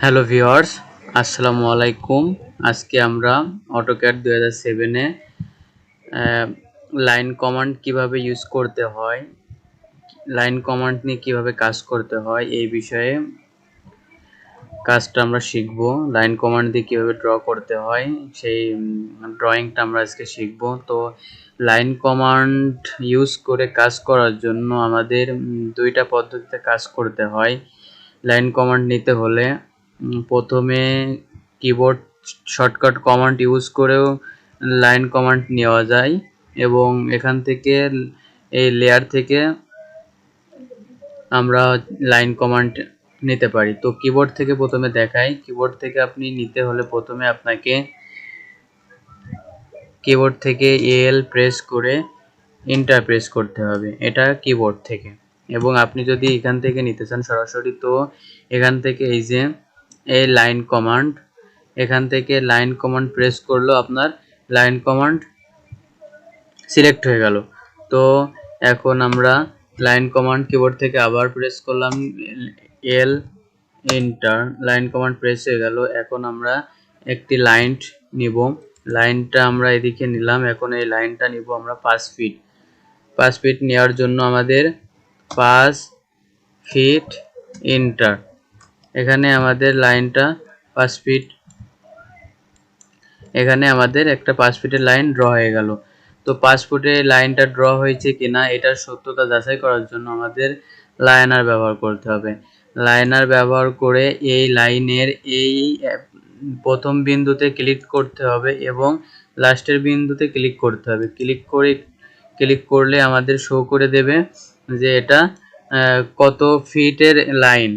Hello viewers, আসসালামু আলাইকুম। আজকে আমরা অটোক্যাড 2007 এ লাইন কমান্ড কিভাবে ইউজ করতে হয়, লাইন কমান্ড নিয়ে কিভাবে কাজ করতে হয় এই বিষয়ে কাজটা আমরা শিখব। লাইন কমান্ড দিয়ে কিভাবে ড্র করতে হয় সেই ড্রয়িংটা আমরা আজকে শিখব। তো লাইন কমান্ড ইউজ করে কাজ করার জন্য আমাদের দুইটা পদ্ধতিতে কাজ করতে হয়। লাইন কমান্ড নিতে হলে প্রথমে কিবোর্ড শর্টকাট কমান্ড ইউজ করেও লাইন কমান্ড নেওয়া যায় এবং এখান থেকে এই লেয়ার থেকে আমরা লাইন কমান্ড নিতে পারি। তো কিবোর্ড থেকে প্রথমে দেখাই। কিবোর্ড থেকে আপনি নিতে হলে প্রথমে আপনাকে কিবোর্ড থেকে এল প্রেস করে এন্টার প্রেস করতে হবে, এটা কিবোর্ড থেকে। এবং আপনি যদি এখান থেকে নিতে চান সরাসরি, তো এখান থেকে এই যে এই লাইন কমান্ড, এখান থেকে লাইন কমান্ড প্রেস করলো আপনার লাইন কমান্ড সিলেক্ট হয়ে গেল। তো এখন আমরা লাইন কমান্ড কিবোর্ড থেকে আবার প্রেস করলাম এল এন্টার, লাইন কমান্ড প্রেস হয়ে গেল। এখন আমরা একটি লাইন নিব, লাইনটা আমরা এদিকে নিলাম। এখন এই লাইনটা নিব আমরা 5 ফিট। 5 ফিট নেওয়ার জন্য আমাদের 5 ফিট এন্টার। এখানে আমাদের লাইনটা 5 ফিট, এখানে আমাদের একটা 5 ফিটের লাইন ড্র হয়ে গেল। তো 5 ফুটের লাইনটা ড্র হয়েছে কিনা এটার সত্যতা যাচাই করার জন্য আমাদের লাইনার ব্যবহার করতে হবে। লাইনার ব্যবহার করে এই লাইনের এই প্রথম বিন্দুতে ক্লিক করতে হবে এবং লাস্টের বিন্দুতে ক্লিক করতে হবে। ক্লিক করলে আমাদের শো করে দেবে যে এটা কত ফিটের লাইন।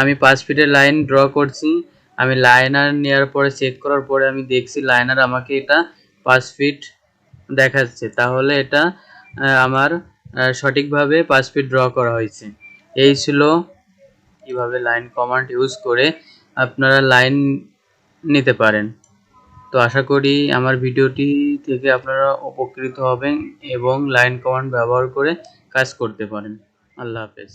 আমি 5 ফিটের লাইন ড্র করছি। আমি লাইনার নেওয়ার পরে চেক করার পরে আমি দেখছি লাইনার আমাকে এটা 5 ফিট দেখাচ্ছে, তাহলে এটা আমার সঠিকভাবে 5 ফিট ড্র করা হয়েছে। এই ছিল কিভাবে লাইন কমান্ড ইউজ করে আপনারা লাইন নিতে পারেন। তো আশা করি আমার ভিডিওটি থেকে আপনারা উপকৃত হবেন এবং লাইন কমান্ড ব্যবহার করে কাজ করতে পারেন। আল্লাহ হাফেজ।